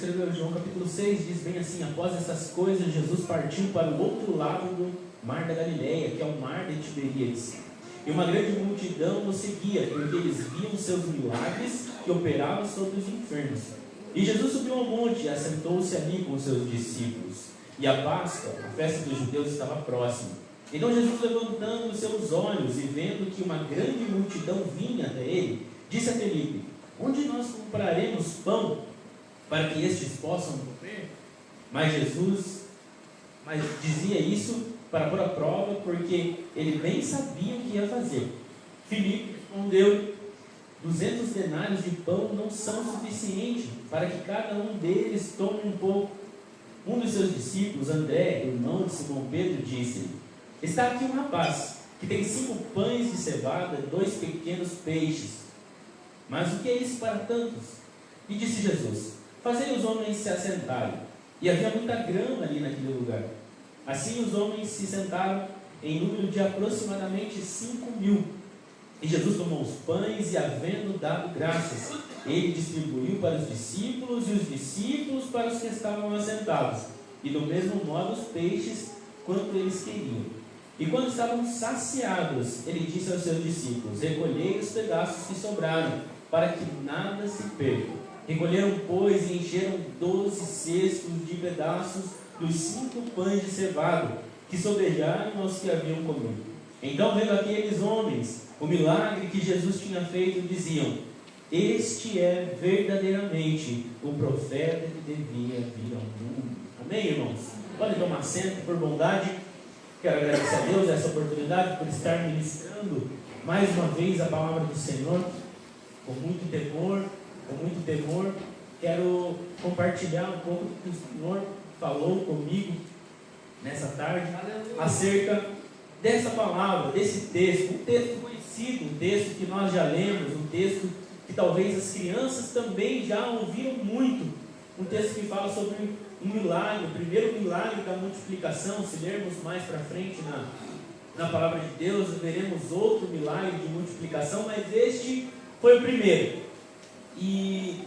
Escreveu João capítulo 6, diz bem assim: após essas coisas, Jesus partiu para o outro lado do mar da Galileia, que é o mar de Tiberíades. E uma grande multidão o seguia, porque eles viam seus milagres que operavam sobre os enfermos. E Jesus subiu ao monte e assentou-se ali com os seus discípulos. E a Páscoa, a festa dos judeus, estava próxima. Então Jesus, levantando os seus olhos e vendo que uma grande multidão vinha até ele, disse a Felipe: onde nós compraremos pão para que estes possam comer? Mas Jesus dizia isso para pôr a prova, porque ele bem sabia o que ia fazer. Filipe respondeu: 200 denários de pão não são suficientes para que cada um deles tome um pouco. Um dos seus discípulos, André, irmão de Simão Pedro, disse-lhe: está aqui um rapaz que tem 5 pães de cevada e 2 pequenos peixes. Mas o que é isso para tantos? E disse Jesus: fazei os homens se assentarem. E havia muita grama ali naquele lugar. Assim os homens se sentaram em número de aproximadamente 5.000. E Jesus tomou os pães e, havendo dado graças, ele distribuiu para os discípulos e os discípulos para os que estavam assentados. E do mesmo modo os peixes, quanto eles queriam. E quando estavam saciados, ele disse aos seus discípulos: recolhei os pedaços que sobraram, para que nada se perca. Recolheram, pois, e encheram 12 cestos de pedaços dos 5 pães de cevada, que sobejaram aos que haviam comido. Então, vendo aqueles homens o milagre que Jesus tinha feito, diziam: este é verdadeiramente o profeta que devia vir ao mundo. Amém, irmãos? Podem tomar assento, por bondade. Quero agradecer a Deus essa oportunidade por estar ministrando mais uma vez a palavra do Senhor, com muito temor. Quero compartilhar um pouco do que o Senhor falou comigo nessa tarde, acerca dessa palavra, desse texto, um texto conhecido, um texto que nós já lemos, um texto que talvez as crianças também já ouviram muito, um texto que fala sobre um milagre, o primeiro milagre da multiplicação. Se lermos mais para frente na palavra de Deus, veremos outro milagre de multiplicação, mas este foi o primeiro. E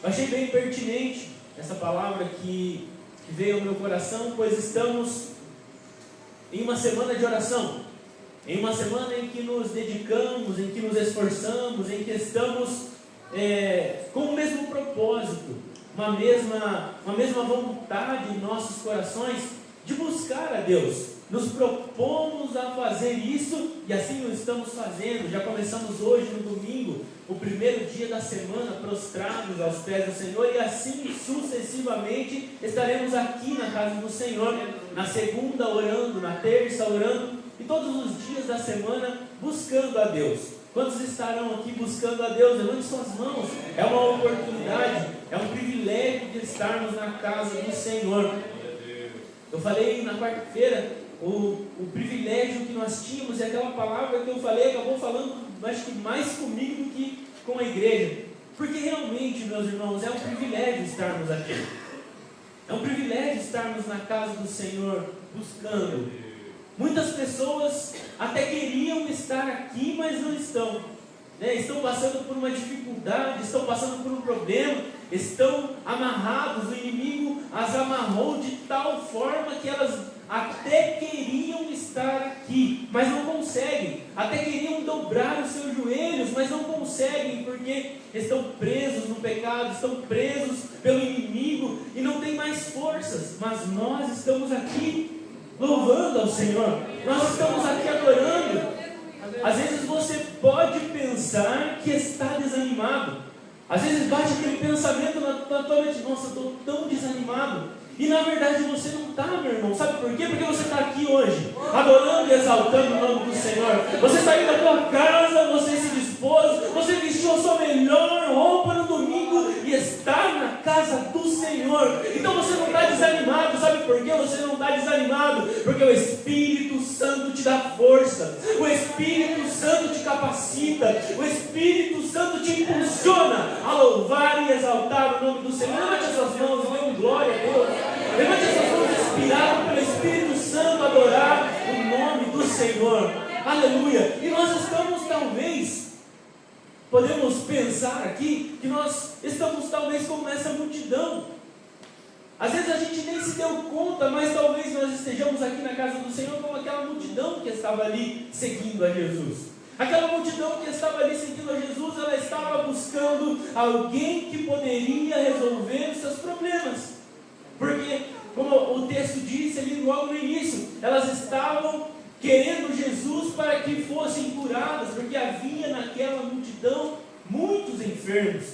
eu achei bem pertinente essa palavra que veio ao meu coração, pois estamos em uma semana de oração, em uma semana em que nos dedicamos, em que nos esforçamos, em que estamos com o mesmo propósito, uma mesma vontade em nossos corações de buscar a Deus. Nos propomos a fazer isso e assim o estamos fazendo. Já começamos hoje no domingo, o primeiro dia da semana, prostrados aos pés do Senhor, e assim sucessivamente estaremos aqui na casa do Senhor, na segunda orando, na terça orando, e todos os dias da semana buscando a Deus. Quantos estarão aqui buscando a Deus? Levante suas mãos. É uma oportunidade, é um privilégio de estarmos na casa do Senhor. Eu falei na quarta-feira o privilégio que nós tínhamos, e aquela palavra que eu falei acabou falando, acho que mais comigo do que com a igreja, porque realmente, meus irmãos, é um privilégio estarmos aqui, é um privilégio estarmos na casa do Senhor buscando. Muitas pessoas até queriam estar aqui, mas não estão, estão passando por uma dificuldade, estão passando por um problema, estão amarrados, o inimigo as amarrou de tal forma que elas até queriam estar aqui, mas não conseguem, até queriam dobrar os seus joelhos, mas não conseguem, porque estão presos no pecado, estão presos pelo inimigo e não têm mais forças. Mas nós estamos aqui louvando ao Senhor, nós estamos aqui adorando. Às vezes você pode pensar que está desanimado, às vezes bate aquele pensamento na tua mente: nossa, estou tão desanimado. E na verdade você não está, meu irmão. Sabe por quê? Porque você está aqui hoje, adorando e exaltando o nome do Senhor. Você está indo da tua casa, você se dispôs, você vestiu a sua melhor roupa no domingo e está na casa do Senhor. Então você não está desanimado. Sabe por quê você não está desanimado? Porque o Espírito Santo te dá força, o Espírito Santo te capacita, o Espírito Santo te impulsiona a louvar e exaltar o nome do Senhor. Levante as suas mãos e dê um glória a Deus. Levante as suas mãos, inspirado pelo Espírito Santo, adorar o nome do Senhor. Aleluia. E nós estamos, talvez, podemos pensar aqui que nós estamos talvez como essa multidão. Às vezes a gente nem se deu conta, mas talvez nós estejamos aqui na casa do Senhor como aquela multidão que estava ali seguindo a Jesus. Aquela multidão que estava ali seguindo a Jesus, ela estava buscando alguém que poderia resolver os seus problemas. Porque, como o texto disse ali logo no início, elas estavam querendo Jesus para que fossem curadas, porque havia naquela multidão muitos enfermos.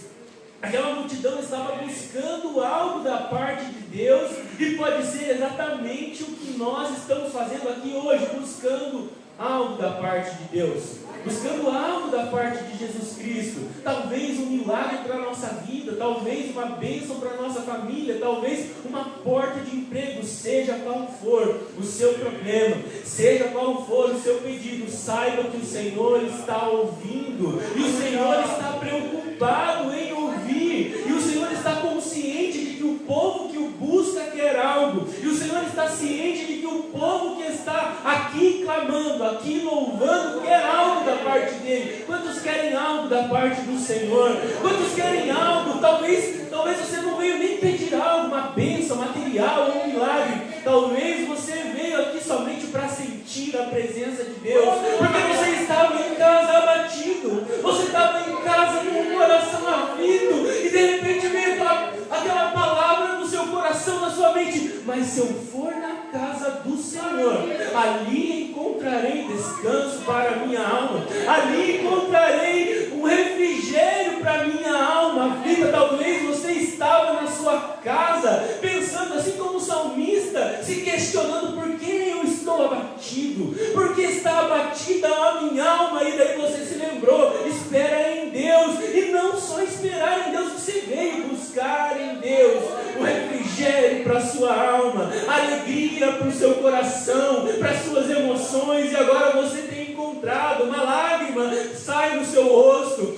Aquela multidão estava buscando algo da parte de Deus, e pode ser exatamente o que nós estamos fazendo aqui hoje, buscando algo da parte de Deus, buscando algo da parte de Jesus Cristo, talvez um milagre para a nossa vida, talvez uma bênção para a nossa família, talvez uma porta de emprego, seja qual for o seu problema, seja qual for o seu pedido, saiba que o Senhor está ouvindo, e o Senhor está preocupado em ouvir, e o Senhor está consciente de que o povo que o busca quer algo, e o Senhor está ciente de que o povo que está aqui clamando, aqui louvando, quer algo da parte dele. Quantos querem algo da parte do Senhor? Quantos querem algo? Talvez você não veio nem pedir algo, uma bênção material ou um milagre. Talvez você veio aqui somente para sentir a presença de Deus, porque você estava em casa abatido, você estava em casa com o coração aflito, e de repente veio aquela palavra no seu coração, na sua mente: mas se eu for na casa do Senhor, ali encontrarei descanso para a minha alma, ali encontrarei um refrigério para a minha alma aflita. Talvez você estava na sua casa pensando, assim como o salmista, se questionando: por que eu estou abatido? Por que está abatida a minha alma? E daí você se lembrou: espera em Deus. E não só esperar em Deus, você veio buscar em Deus o refrigério para a sua alma, alegria para o seu coração, para as suas emoções. E agora você tem encontrado, uma lágrima sai do seu rosto,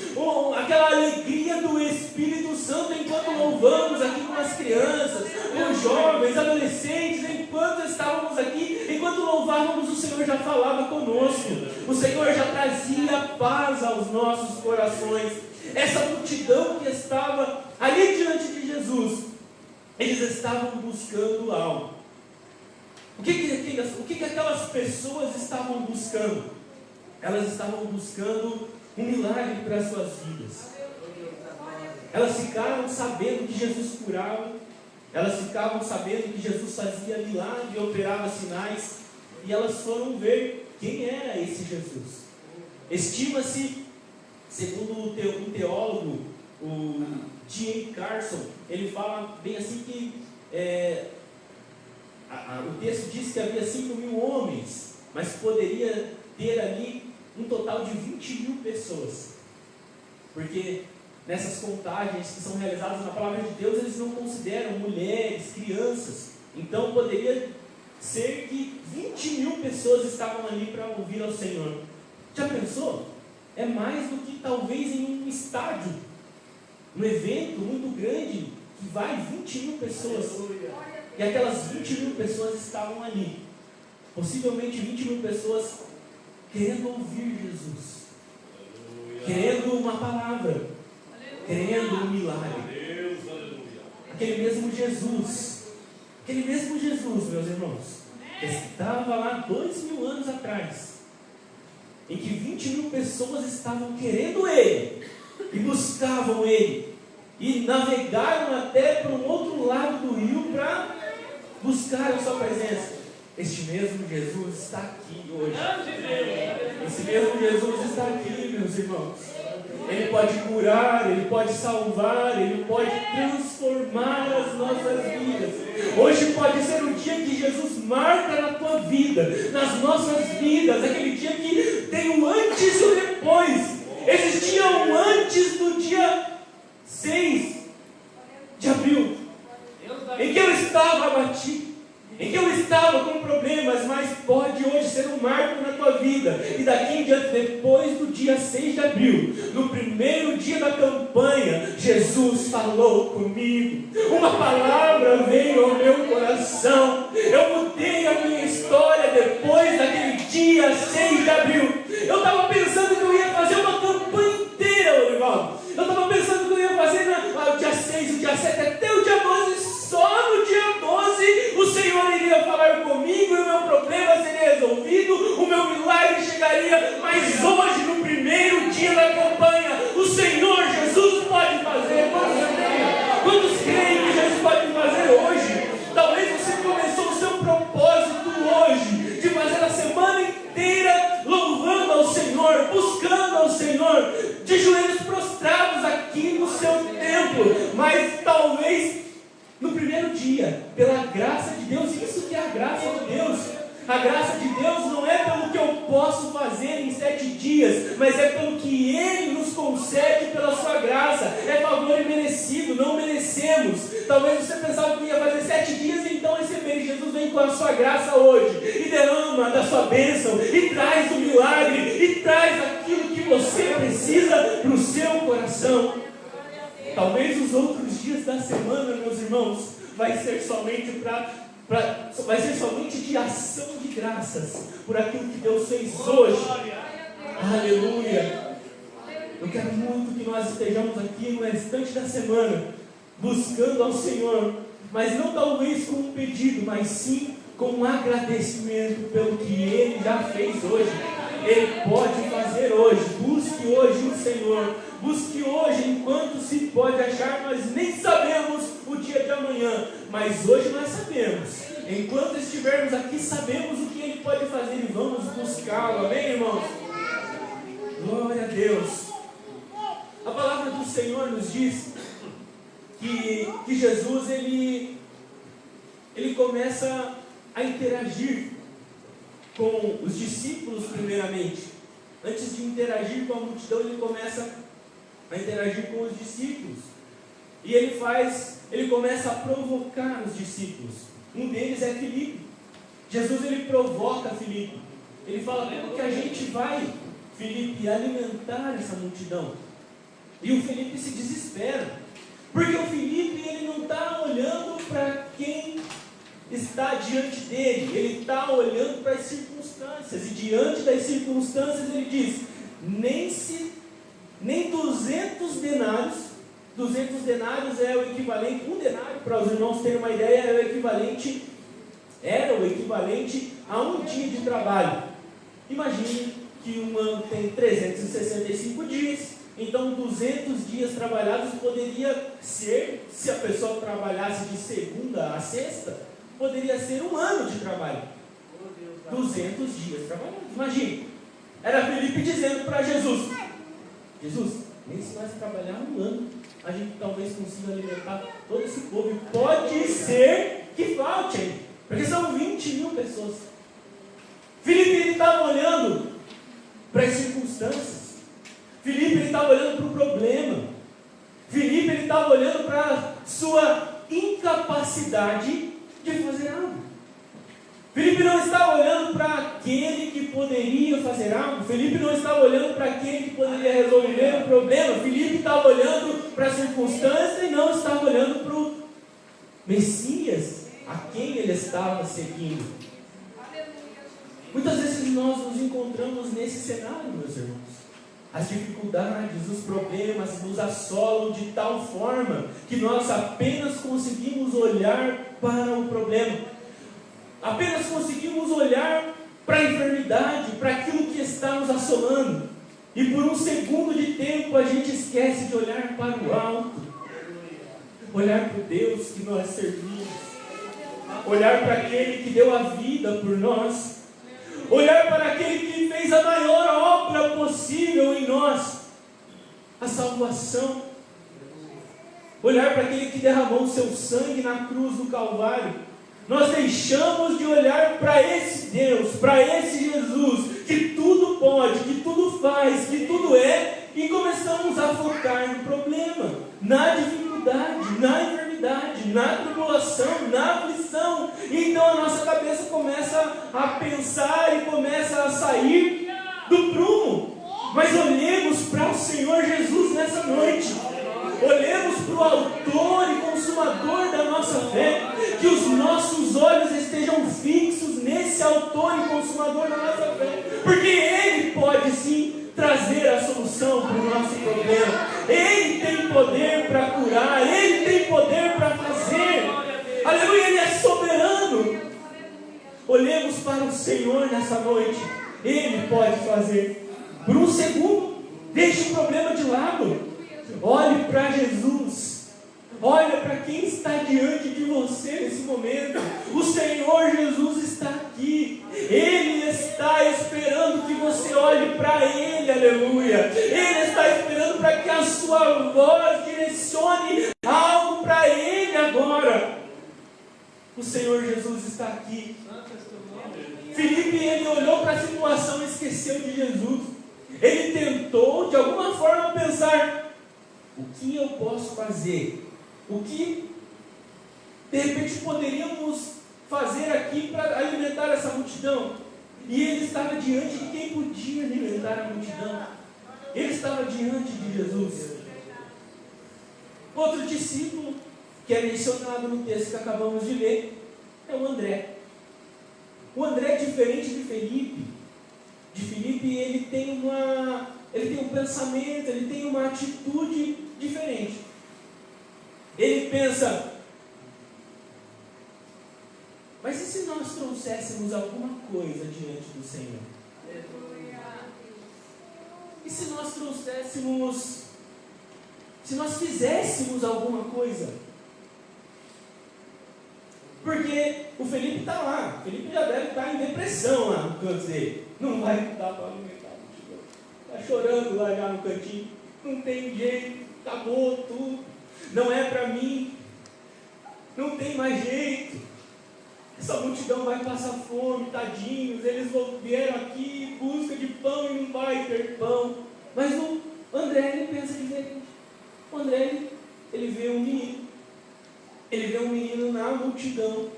aquela alegria do Espírito Santo enquanto louvamos aqui com as crianças, com os jovens, adolescentes. Enquanto estávamos aqui, enquanto louvávamos, o Senhor já falava conosco, o Senhor já trazia paz aos nossos corações. Essa multidão que estava ali diante de Jesus, eles estavam buscando algo. O que aquelas pessoas estavam buscando? Elas estavam buscando um milagre para as suas vidas. Elas ficaram sabendo que Jesus curava, elas ficavam sabendo que Jesus fazia milagre e operava sinais, e elas foram ver quem era esse Jesus. Estima-se, segundo um teólogo, o D.A. Carson, ele fala bem assim que o texto diz que havia 5.000 homens, mas poderia ter ali um total de 20.000 pessoas, porque nessas contagens que são realizadas na palavra de Deus, eles não consideram mulheres, crianças. Então poderia ser que 20.000 pessoas estavam ali para ouvir ao Senhor. Já pensou? É mais do que talvez em um estádio, um evento muito grande, que vai 20.000 pessoas. E aquelas 20.000 pessoas estavam ali, possivelmente 20.000 pessoas querendo ouvir Jesus, querendo uma palavra, querendo um milagre. Aquele mesmo Jesus, meus irmãos, estava lá 2.000 anos atrás, em que 20.000 pessoas estavam querendo Ele, e buscavam Ele, e navegaram até para um outro lado do rio para buscar a sua presença. Este mesmo Jesus está aqui hoje. Esse mesmo Jesus está aqui, meus irmãos. Ele pode curar, Ele pode salvar, Ele pode transformar as nossas vidas. Hoje pode ser o dia que Jesus marca na tua vida, nas nossas vidas, aquele dia que tem o antes e o depois. Existia um antes do dia 6 de abril, em que eu estava abatido, em que eu estava com problemas, mas pode hoje ser um marco na tua vida. E daqui em diante, depois do dia 6 de abril, no primeiro dia da campanha, Jesus falou comigo, uma palavra veio ao meu coração, eu mudei a minha história depois daquele dia 6 de abril. Eu estava pensando que eu ia fazer uma campanha inteira, irmão. Eu estava pensando que eu ia fazer Talvez você pensava que ia fazer 7 dias, então esse mês Jesus vem com a sua graça hoje e derrama da sua bênção e traz o milagre e traz aquilo que você precisa para o seu coração. Talvez os outros dias da semana, meus irmãos, vai ser somente vai ser somente de ação de graças por aquilo que Deus fez hoje. Aleluia! Eu quero muito que nós estejamos aqui no restante da semana buscando ao Senhor, mas não talvez com um pedido, mas sim com um agradecimento pelo que Ele já fez hoje. Ele pode fazer hoje. Busque hoje o Senhor. Busque hoje enquanto se pode achar. Nós nem sabemos o dia de amanhã, mas hoje nós sabemos. Enquanto estivermos aqui, sabemos o que Ele pode fazer e vamos buscá-lo. Amém, irmãos? Glória a Deus. A palavra do Senhor nos diz que Jesus ele começa a interagir com os discípulos primeiramente. Antes de interagir com a multidão, ele começa a interagir com os discípulos. E ele começa a provocar os discípulos. Um deles é Filipe. Jesus ele provoca Filipe. Ele fala: como que a gente vai, Filipe, alimentar essa multidão? E o Filipe se desespera, porque o Filipe ele não está olhando para quem está diante dele, ele está olhando para as circunstâncias, e diante das circunstâncias ele diz: nem 200 denários, 200 denários é o equivalente, um denário, para os irmãos terem uma ideia, era o equivalente a um dia de trabalho. Imagine que um ano tem 365 dias, então 200 dias trabalhados poderia ser, se a pessoa trabalhasse de segunda a sexta, poderia ser um ano de trabalho. 200 dias trabalhados. Imagine, era Filipe dizendo para Jesus: nem se nós trabalhar um ano, a gente talvez consiga alimentar todo esse povo. E pode ser que falte, porque são 20 mil pessoas. Filipe estava olhando para as circunstâncias. Filipe estava olhando para o problema. Filipe estava olhando para a sua incapacidade de fazer algo. Filipe não estava olhando para aquele que poderia fazer algo. Filipe não estava olhando para aquele que poderia resolver o problema. Filipe estava olhando para a circunstância e não estava olhando para o Messias, a quem ele estava seguindo. Muitas vezes nós nos encontramos nesse cenário, meus irmãos. As dificuldades, os problemas nos assolam de tal forma que nós apenas conseguimos olhar para o problema. Apenas conseguimos olhar para a enfermidade, para aquilo que está nos assolando. E por um segundo de tempo a gente esquece de olhar para o alto. Olhar para o Deus que nós servimos. Olhar para aquele que deu a vida por nós. Olhar para aquele que fez a maior obra possível em nós, a salvação. Olhar para aquele que derramou o seu sangue na cruz do Calvário. Nós deixamos de olhar para esse Deus, para esse Jesus, que tudo pode, que tudo faz, que tudo é, e começamos a focar no problema, na dificuldade, na enfermidade, na tribulação, na aflição. Então a nossa cabeça começa a pensar e começa a sair do prumo. Mas olhemos para o Senhor Jesus nessa noite. Olhemos para o autor e consumador da nossa fé. Que os nossos olhos estejam fixos nesse autor e consumador da nossa fé. Porque Ele pode sim trazer a solução para o nosso problema. Ele tem poder para curar. Ele tem poder para fazer. Aleluia, Ele é soberano. Olhemos para o Senhor nessa noite. Ele pode fazer. Por um segundo, deixe o problema de lado. Olhe para Jesus. Olha para quem está diante de você nesse momento. O Senhor Jesus está aqui. Ele está esperando que você olhe para Ele, aleluia. Ele está esperando para que a sua voz direcione algo para Ele agora. O Senhor Jesus está aqui. Filipe, ele olhou para a situação e esqueceu de Jesus. Ele tentou de alguma forma pensar: o que eu posso fazer? O que de repente poderíamos fazer aqui para alimentar essa multidão. E ele estava diante de quem podia alimentar a multidão. Ele estava diante de Jesus. Outro discípulo que é mencionado no texto que acabamos de ler é o André. O André, diferente de Felipe, ele tem um pensamento, ele tem uma atitude diferente. Ele pensa: mas e se nós trouxéssemos alguma coisa diante do Senhor? E se nós trouxéssemos, se nós fizéssemos alguma coisa? Porque o Felipe está lá, o Felipe já deve estar em depressão lá no canto dele. Não vai dar para alimentar a multidão. Está chorando lá já no cantinho. Não tem jeito, acabou tudo. Não é para mim. Não tem mais jeito. Essa multidão vai passar fome, tadinhos. Eles vieram aqui em busca de pão e não vai ter pão. Mas o André, ele pensa diferente. O André, ele vê um menino. Ele vê um menino na multidão.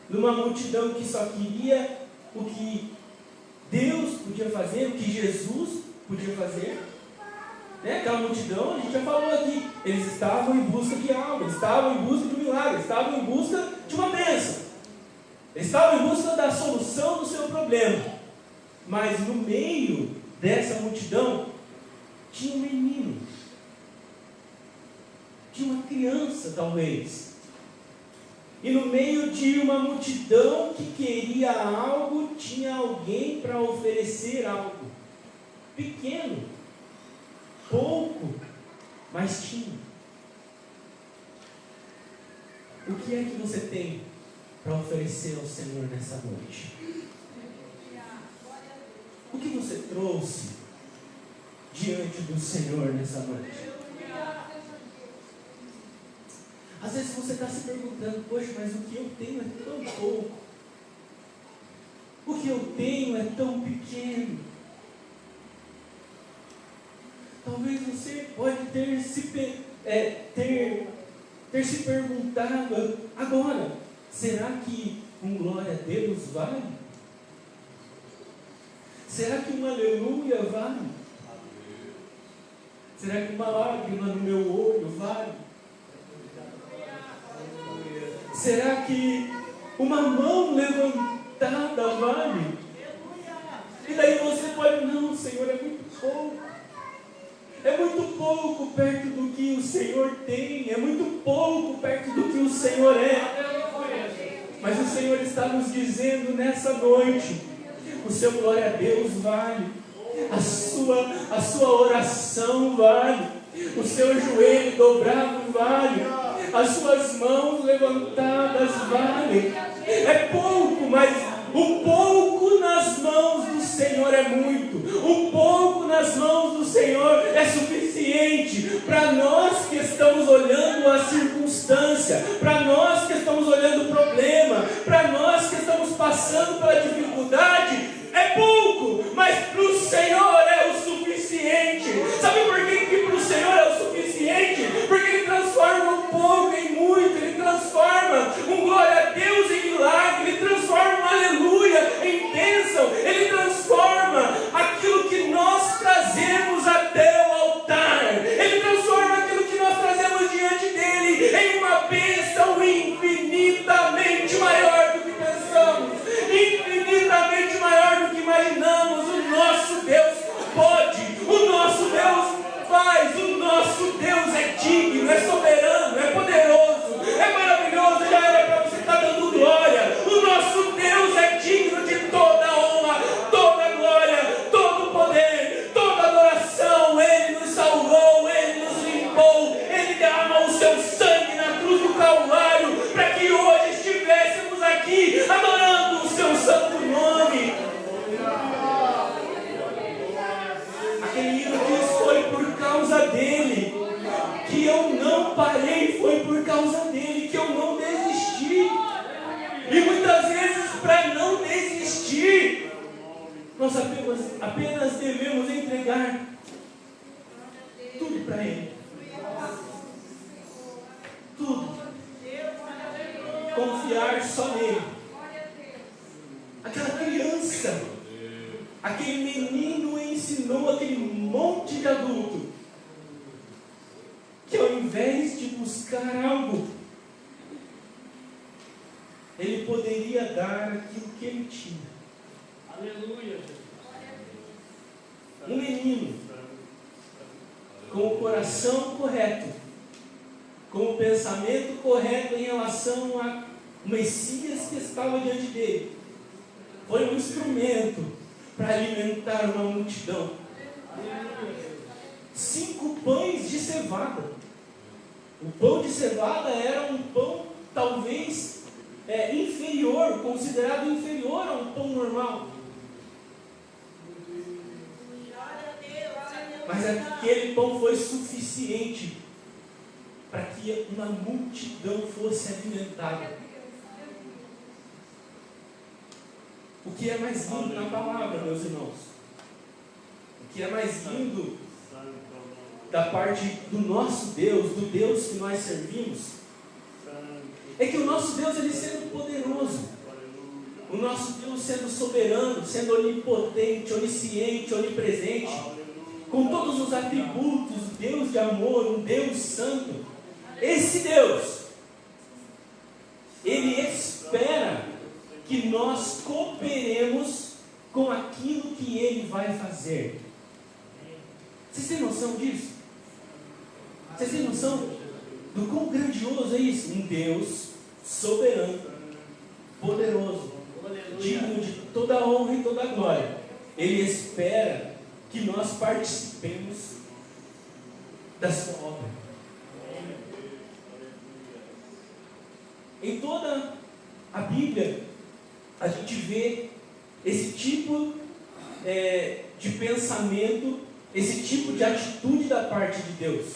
Numa multidão que só queria o que Deus podia fazer, o que Jesus podia fazer. Aquela multidão, a gente já falou aqui, eles estavam em busca de algo, eles estavam em busca de um milagre, eles estavam em busca de uma bênção, eles estavam em busca da solução do seu problema. Mas no meio dessa multidão tinha um menino, tinha uma criança talvez, e no meio de uma multidão que queria algo, tinha alguém para oferecer algo pequeno, pouco, mas tinha. O que é que você tem para oferecer ao Senhor nessa noite? O que você trouxe diante do Senhor nessa noite? Às vezes você está se perguntando: poxa, mas o que eu tenho é tão pouco, o que eu tenho é tão pequeno. Talvez você pode ter se perguntado agora: será que um glória a Deus vale? Será que um aleluia vale? Será que uma lágrima no meu olho vale? Será que uma mão levantada vale? E daí você pode: não, Senhor, é muito pouco. É muito pouco perto do que o Senhor tem. É muito pouco perto do que o Senhor é. Mas o Senhor está nos dizendo nessa noite: o seu glória a Deus vale. A sua oração vale. O seu joelho dobrado vale. As suas mãos levantadas valem. É pouco, mas o pouco nas mãos do Senhor é muito. O pouco nas mãos do Senhor é suficiente para nós que estamos olhando a circunstância, para nós que estamos olhando o problema, para nós que estamos passando pela dificuldade. É pouco, mas para o Senhor é o suficiente. Sabe por que para o Senhor é o suficiente? Porque Ele transforma um pouco em muito. Ele transforma um glória a Deus em milagre. Ele transforma um aleluia em bênção. Ele transforma aquilo que nós trazemos até o altar. Ele transforma aquilo que nós trazemos diante dEle em uma bênção infinitamente maior do que pensamos, infinitamente maior do que imaginamos. O nosso Deus pode, o nosso Deus faz, o nosso Deus é digno, é soberano, é poderoso, é maravilhoso. Já era para você estar dando glória. O nosso Deus é digno de toda a honra, toda a glória, todo o poder, toda a adoração. Ele nos salvou, Ele nos limpou, Ele derramou o seu sangue na cruz do Calvário para que hoje estivéssemos aqui adorando o seu santo nome. Aquele hino diz: foi por causa dele que eu não parei, foi por causa dele que eu não desisti. E muitas vezes, para não desistir, nós apenas devemos entregar tudo para Ele. Tudo. confiar só nele. Aquela criança, aquele menino ensinou aquele monte de adulto que ao invés de buscar algo, ele poderia dar aquilo que ele tinha. Aleluia. Um menino com o coração correto, com o pensamento correto em relação a Messias que estava diante dele, foi um instrumento para alimentar uma multidão. 5 pães de cevada. O pão de cevada era um pão talvez inferior, considerado inferior a um pão normal. Mas aquele pão foi suficiente para que uma multidão fosse alimentada. O que é mais lindo na palavra, meus irmãos? O que é mais lindo da parte do nosso Deus, do Deus que nós servimos, é que o nosso Deus, ele sendo poderoso, o nosso Deus sendo soberano, sendo onipotente, onisciente, onipresente, com todos os atributos, Deus de amor, um Deus santo, esse Deus, ele espera que nós cooperemos com aquilo que ele vai fazer. Vocês têm noção disso? Vocês têm noção do quão grandioso é isso? Um Deus soberano, poderoso, digno de toda a honra e toda a glória. Ele espera que nós participemos da sua obra. Em toda a Bíblia, a gente vê esse tipo de pensamento, esse tipo de atitude da parte de Deus.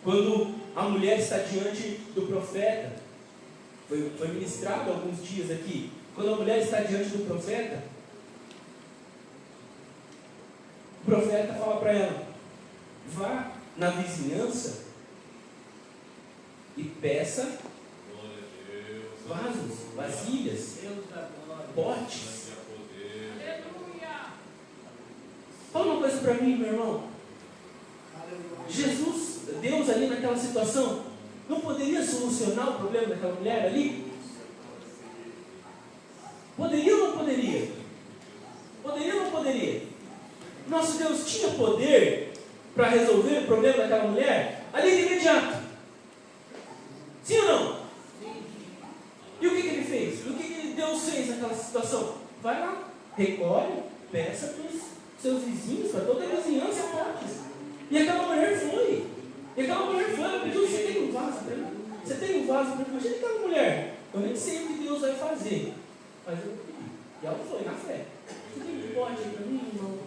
Quando a mulher está diante do profeta, foi ministrado há alguns dias aqui, quando a mulher está diante do profeta, o profeta fala para ela: vá na vizinhança e peça vasos, vasilhas, potes. Fala uma coisa para mim, meu irmão. Jesus, Deus ali naquela situação, não poderia solucionar o problema daquela mulher ali? Poderia ou não poderia? Poderia ou não poderia? Nosso Deus tinha poder para resolver o problema daquela mulher ali de imediato. Sim ou não? E o que ele fez? O que Deus fez naquela situação? Vai lá, recolhe, peça para os seus vizinhos, para toda a vizinhança, potes. E aquela mulher foi. Ela pediu: você tem um vaso para mim? Você tem um vaso para mim? Imagina aquela mulher: eu nem sei o que Deus vai fazer, mas eu pedi. E ela foi na fé. Você tem um pote aí para mim, irmão?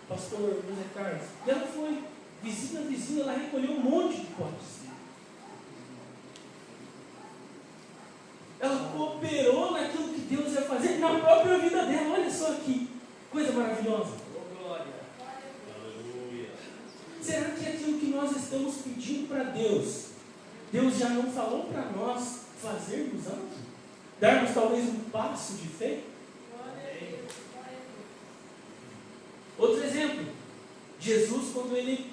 Pastor José Carlos? E ela foi, vizinha a vizinha, ela recolheu um monte de potes. Ela cooperou naquilo que Deus ia fazer na própria vida dela. Olha só que coisa maravilhosa. Será que aquilo que nós estamos pedindo para Deus, Deus já não falou para nós fazermos antes? Darmos talvez um passo de fé? Outro exemplo, Jesus, quando ele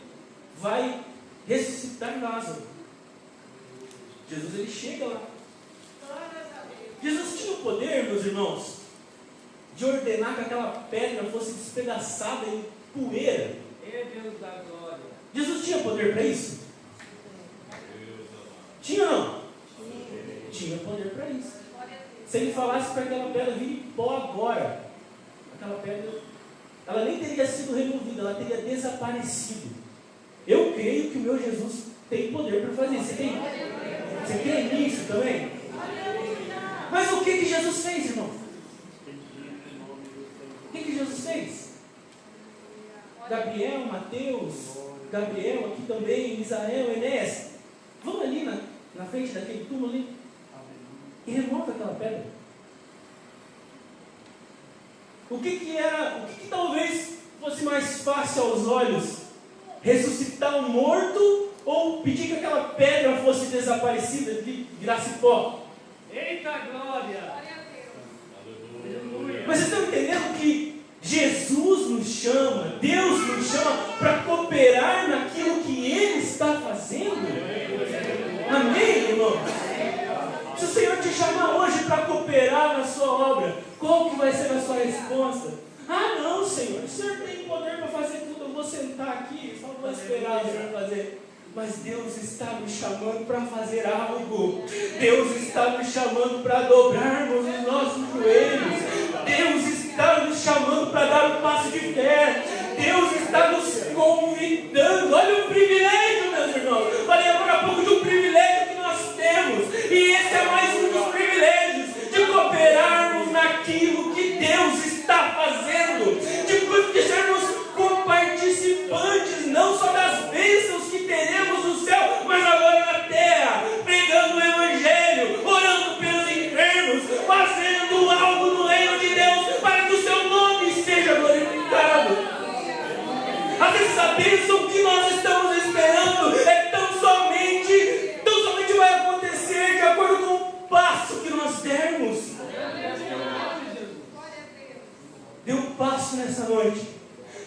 vai ressuscitar Lázaro, Jesus ele chega lá. Jesus tinha o poder, meus irmãos, de ordenar que aquela pedra fosse despedaçada em poeira. Deus da glória. Jesus tinha poder para isso? Tinha ou não? Tinha poder para isso. Se ele falasse para aquela pedra vir em pó agora, aquela pedra, ela nem teria sido removida, ela teria desaparecido. Eu creio que o meu Jesus tem poder para fazer isso. Você crê nisso também? Mas o que Jesus fez, irmão? O que Jesus fez? Gabriel, Mateus, Gabriel aqui também, Israel, Enéas, vão ali na frente daquele túmulo ali e remove aquela pedra. O que talvez fosse mais fácil aos olhos? Ressuscitar um morto ou pedir que aquela pedra fosse desaparecida, virasse pó? Eita glória! Aleluia! Mas vocês estão entendendo que Jesus nos chama, Deus nos chama para cooperar naquilo que Ele está fazendo? Amém, irmão? Se o Senhor te chamar hoje para cooperar na sua obra, qual que vai ser a sua resposta? Ah, não, Senhor, o Senhor tem poder para fazer tudo, eu vou sentar aqui, só vou esperar o Senhor fazer. Mas Deus está nos chamando para fazer algo. Deus está nos chamando para dobrarmos os nossos joelhos. Deus está nos chamando para dar um passo de fé. Deus está nos convidando. Olha o privilégio, meus irmãos. Falei agora há pouco de um privilégio que nós temos. E esse é mais um dos privilégios de cooperarmos naquilo que Deus está fazendo. De sermos comparticipantes não só das bênçãos que teremos no céu, mas agora na terra, pregando o Evangelho, orando pelos enfermos, fazendo algo no reino de Deus, para que o seu nome seja glorificado. Às vezes a bênção que nós estamos esperando é tão somente vai acontecer de acordo com o passo que nós dermos. Dê um passo nessa noite.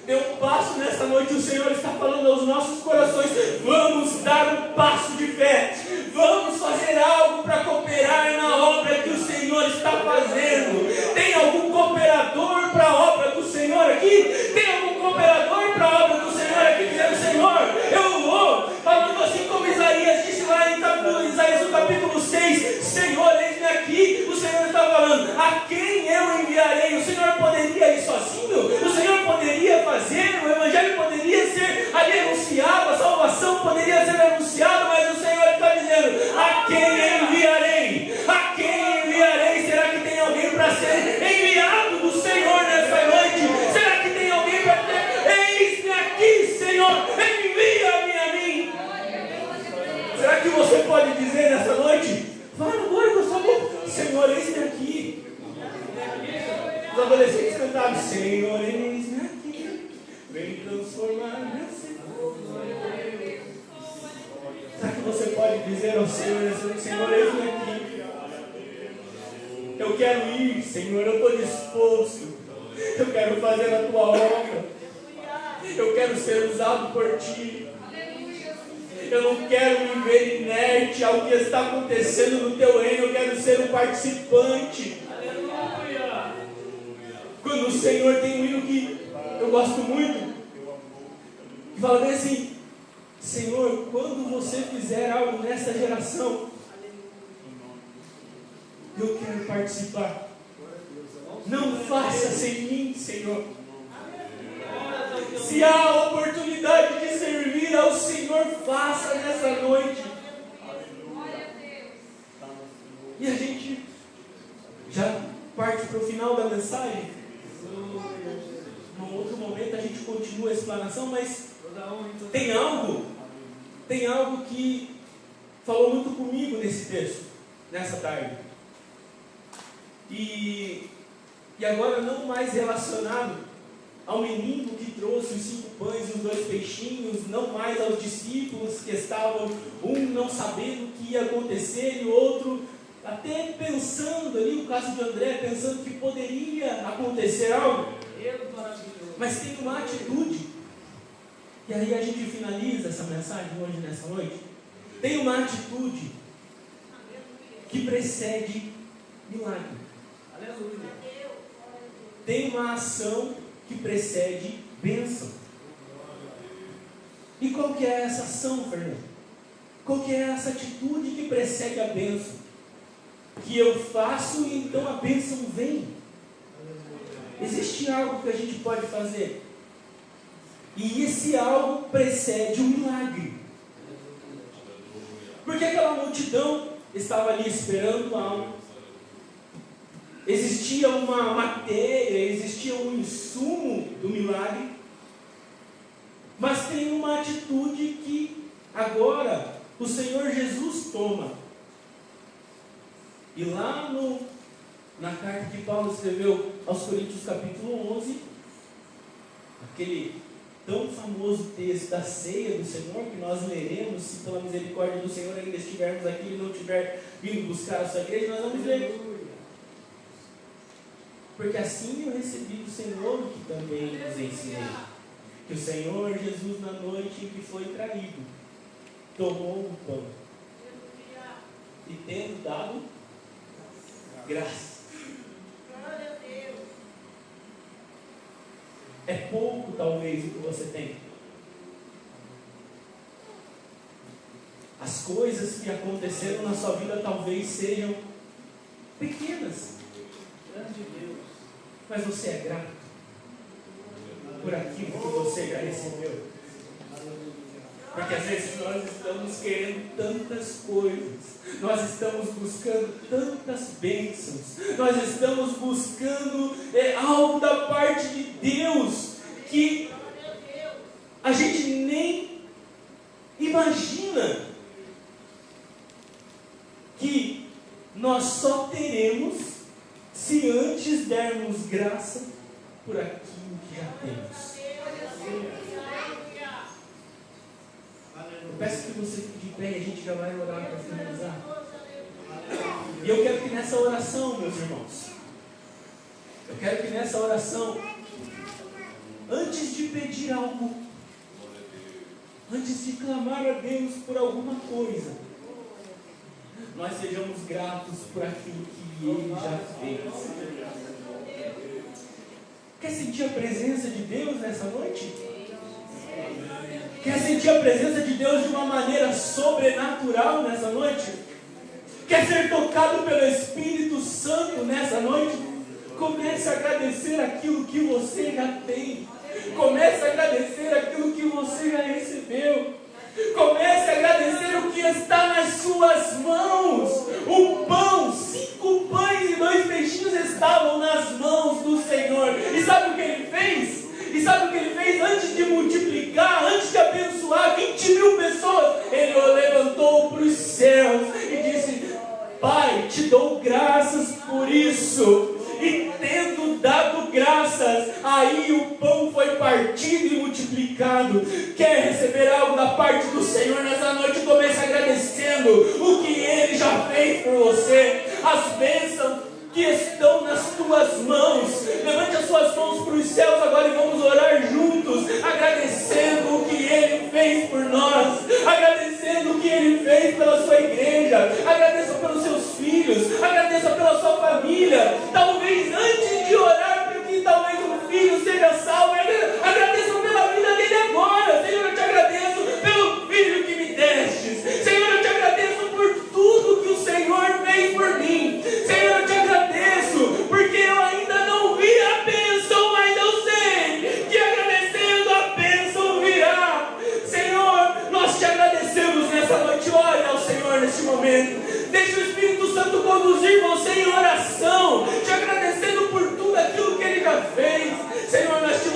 Dê um passo nessa noite. O Senhor está falando aos nossos corações. Vamos dar um passo de fé. Vamos fazer algo para cooperar na obra que o Senhor está fazendo. Tem algum cooperador para a obra do Senhor aqui? Tem algum cooperador para a obra do Senhor aqui? Dizendo: Senhor, eu vou. Falando assim como Isaías disse lá em Isaías no capítulo 6. Senhor, eis-me aqui. O Senhor está falando: a quem eu enviarei? O Senhor poderia ir sozinho? O Senhor poderia fazer? O Evangelho poderia ser ali anunciado? A salvação poderia ser anunciada? Mas o Senhor está dizendo: a quem enviarei? A quem enviarei? Será que tem alguém para ser enviado do Senhor nessa noite? Será que tem alguém para dizer: eis-me aqui, Senhor, envia-me a mim? Será que você pode dizer nessa noite? Fala agora com sua boca: Senhor, eis-me aqui. Os adolescentes cantavam: Senhor, eis-me aqui, vem transformar meu ser. Será que você pode dizer ao Senhor: Senhor, eis-me aqui, eu quero ir, Senhor, eu estou disposto, eu quero fazer a tua obra, eu quero ser usado por ti. Eu não quero me ver inerte ao que está acontecendo no teu reino. Eu quero ser um participante. Aleluia. Quando o Senhor tem um hino que eu gosto muito, que fala bem assim: Senhor, quando você fizer algo nessa geração, eu quero participar. Não faça sem mim, Senhor. Se há oportunidade de servir ao Senhor, faça nessa noite. E a gente já parte para o final da mensagem. Num outro momento a gente continua a explanação, mas tem algo que falou muito comigo nesse texto, nessa tarde. E agora não mais relacionado ao menino que trouxe os 5 pães e os 2 peixinhos, não mais aos discípulos que estavam, um não sabendo o que ia acontecer e o outro até pensando ali, o caso de André, pensando que poderia acontecer algo. Mas tem uma atitude, e aí a gente finaliza essa mensagem hoje, nessa noite. Tem uma atitude que precede milagre. Aleluia. Tem uma ação que precede bênção. E qual que é essa ação, Fernando? Qual que é essa atitude que precede a bênção? Que eu faço e então a bênção vem. Existe algo que a gente pode fazer, e esse algo precede um milagre. Porque aquela multidão estava ali esperando algo. Existia uma matéria, existia um insumo do milagre, mas tem uma atitude que agora o Senhor Jesus toma. E lá na carta que Paulo escreveu aos Coríntios capítulo 11, aquele tão famoso texto da ceia do Senhor, que nós leremos, se pela misericórdia do Senhor ainda estivermos aqui e não tiver vindo buscar a sua igreja, nós vamos ler. Porque assim eu recebi do Senhor, que também nos ensinei. Que o Senhor Jesus, na noite em que foi traído, tomou o pão e, tendo dado graça. É pouco, talvez, o que você tem. As coisas que aconteceram na sua vida talvez sejam pequenas. Mas você é grato por aquilo que você já recebeu. Porque às vezes nós estamos querendo tantas coisas, nós estamos buscando tantas bênçãos, nós estamos buscando algo da parte de Deus que a gente nem imagina que nós só teremos se antes dermos graça por aquilo que já temos. Eu peço que você fique de pé e a gente já vai orar para finalizar. E eu quero que nessa oração, meus irmãos, eu quero que nessa oração, antes de pedir algo, antes de clamar a Deus por alguma coisa, nós sejamos gratos por aquilo que Ele já fez. Quer sentir a presença de Deus nessa noite? Quer sentir a presença de Deus de uma maneira sobrenatural nessa noite? Quer ser tocado pelo Espírito Santo nessa noite? Comece a agradecer aquilo que você já tem. Comece a agradecer aquilo que você já recebeu. Comece a agradecer o que está nas suas mãos. O pão, 5 pães e 2 peixinhos estavam nas mãos do Senhor. E sabe o que Ele fez? E sabe o que Ele fez? Antes de multiplicar, antes de abençoar 20.000 pessoas, Ele o levantou para os céus e disse: Pai, te dou graças por isso. E tendo dado graças, aí o pão foi partido e multiplicado. Quer receber algo da parte do Senhor nessa noite? Comece agradecendo o que Ele já fez por você. As bênçãos que estão nas tuas mãos. Levante as suas mãos para os céus agora e vamos orar juntos, agradecendo o que Ele fez por nós, agradecendo o que Ele fez pela sua igreja. Agradeça pelos seus filhos, agradeça pela sua família. Talvez antes de orar para que talvez um filho seja salvo, agradeça pela vida dele agora. Senhor, eu te agradeço pelo filho que me destes. Senhor, eu te agradeço por tudo que o Senhor fez por mim. Senhor, eu te agradeço porque eu ainda não vi a bênção, mas eu sei que agradecendo a bênção virá. Senhor, nós te agradecemos nessa noite. Olha ao Senhor neste momento. Deixa o Espírito Santo conduzir você em oração, te agradecendo por tudo aquilo que Ele já fez. Senhor, nós te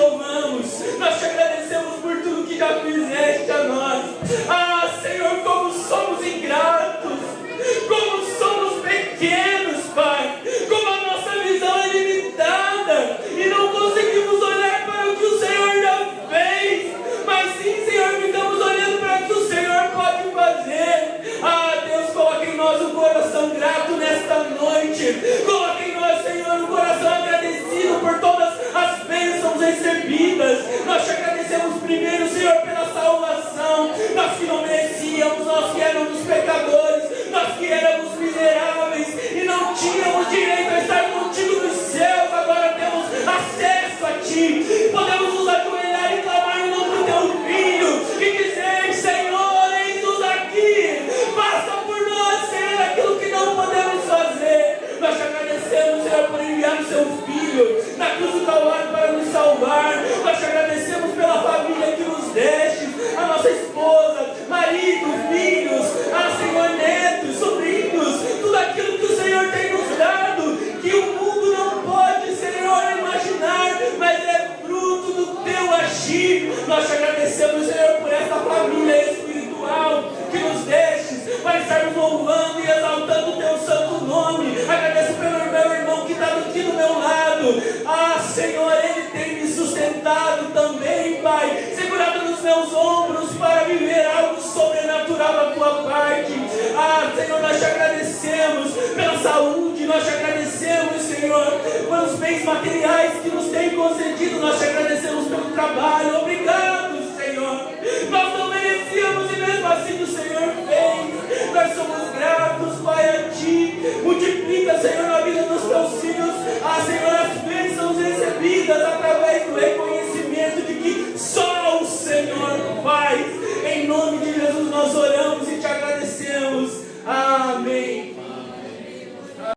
pela saúde, nós te agradecemos, Senhor, pelos bens materiais que nos tem concedido, nós te agradecemos pelo trabalho, obrigado, Senhor. Nós não merecíamos e mesmo assim o Senhor fez. Nós somos gratos, Pai, a Ti.